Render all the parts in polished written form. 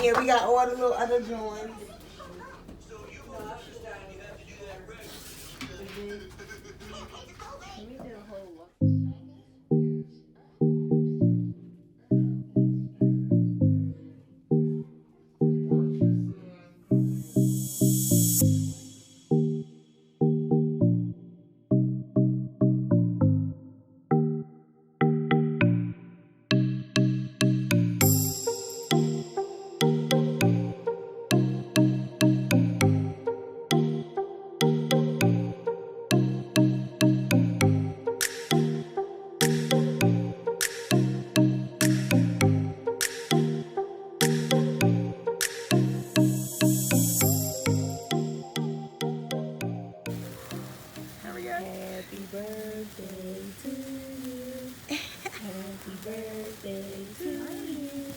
Yeah, we got all the little other joints. Happy birthday to you. Happy birthday to you.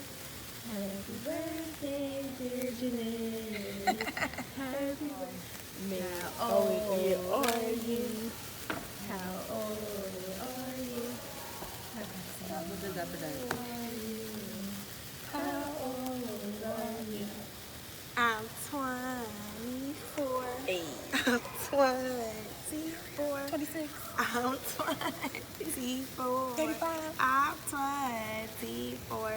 Happy birthday, dear Janae. Happy birthday. How old are you? How old are you? How old are you? I'm 24. Hey. I'm 24. 26. I'm 24. 35. I'm 24.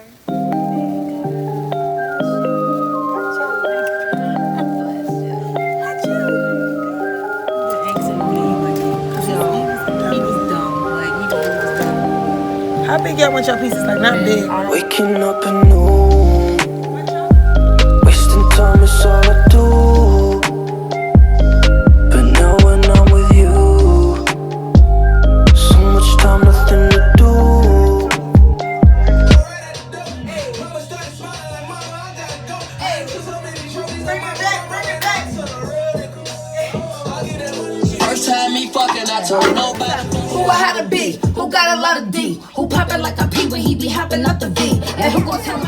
How big y'all want your pieces? Like, not big. Waking up anew, wasting time is all I do. But now when I'm with you, so much time, nothing to do. First time me fucking, I told nobody. Who I had to be, who got a lot of D, who poppin' like a P when he be hopping up the V, and who gon' tell me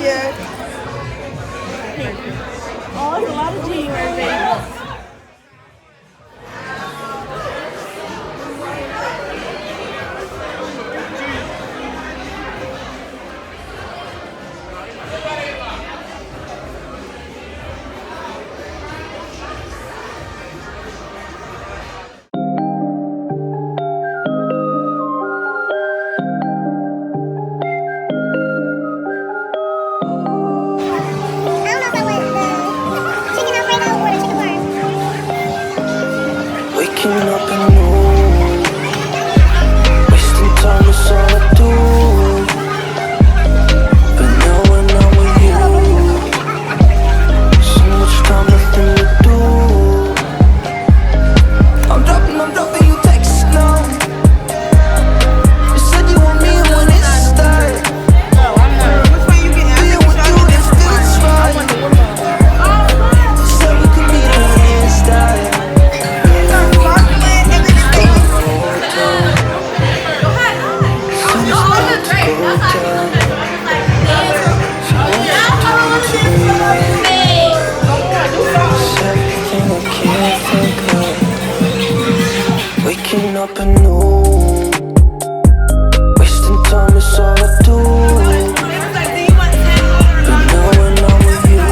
Yeah. Oh, there's a lot of January babies. Waking up anew, wasting time is all I do. But now when I'm with you, so much time, nothing to do. I'm dropping you texts now. You said you want me when it started. Being with you, it feels right. Said we could meet when it started. Waking up anew, wasting time is all I do. But now when I'm with you,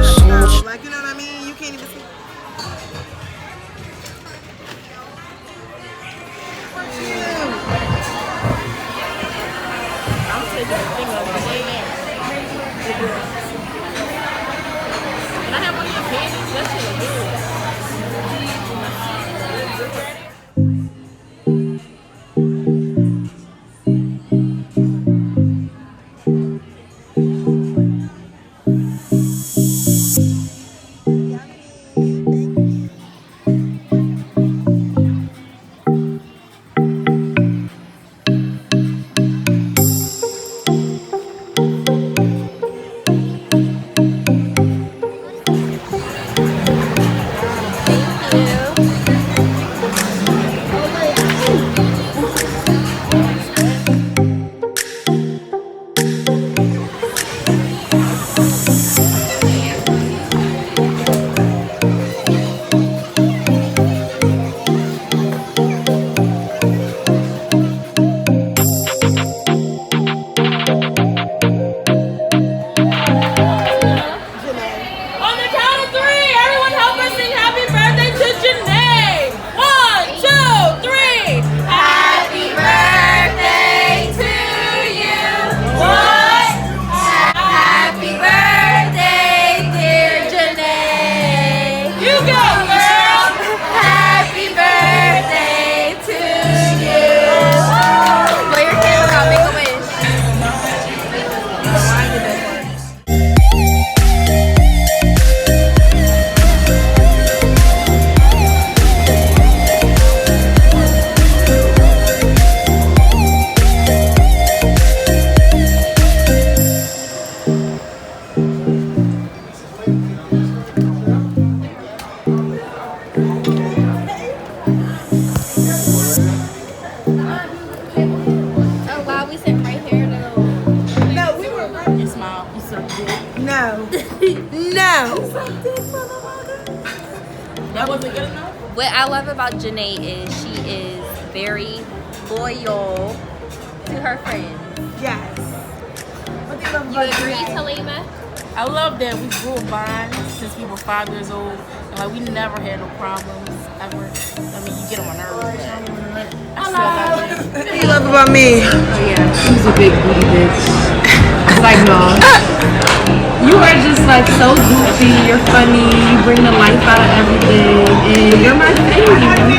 so much. Like, you know what I mean? You can't even see. I'm taking the thing over there. Can I have one of your candies? That shit is good. No. No. That wasn't good enough? What I love about Janae is she is very loyal to her friends. Yes. What do you love You about agree, Janae? Talima? I love that we grew a bond since we were 5 years old. And like we never had no problems ever. I mean, you get on my nerves. I still love it. What do you love about me? She's a big booty bitch. It's like, no. You are just like so goofy, you're funny, you bring the life out of everything, and you're my baby.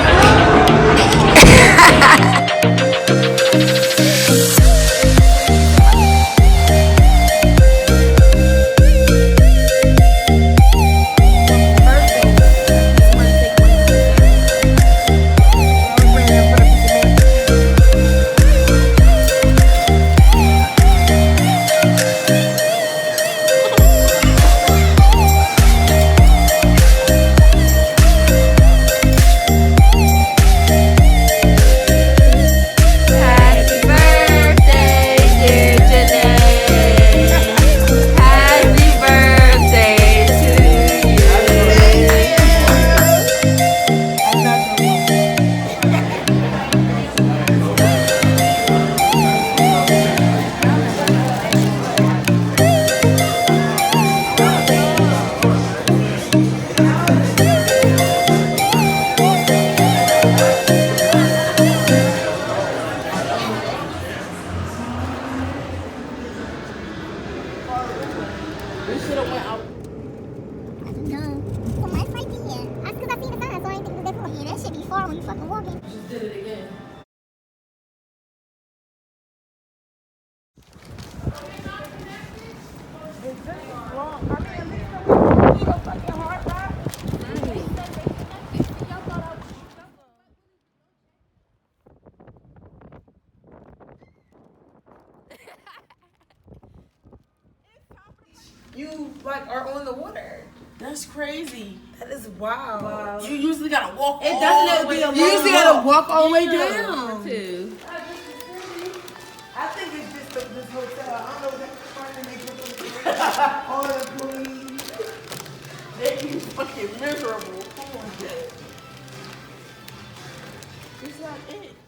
far when you fucking walking. Just did it again. You like are on the water. That's crazy. That is wild. You usually gotta walk. It doesn't be a long. You usually gotta walk all the way down. Too. I think it's just this hotel. I don't know what that's all the employees. They be fucking miserable. Come on, Jay. It's not it.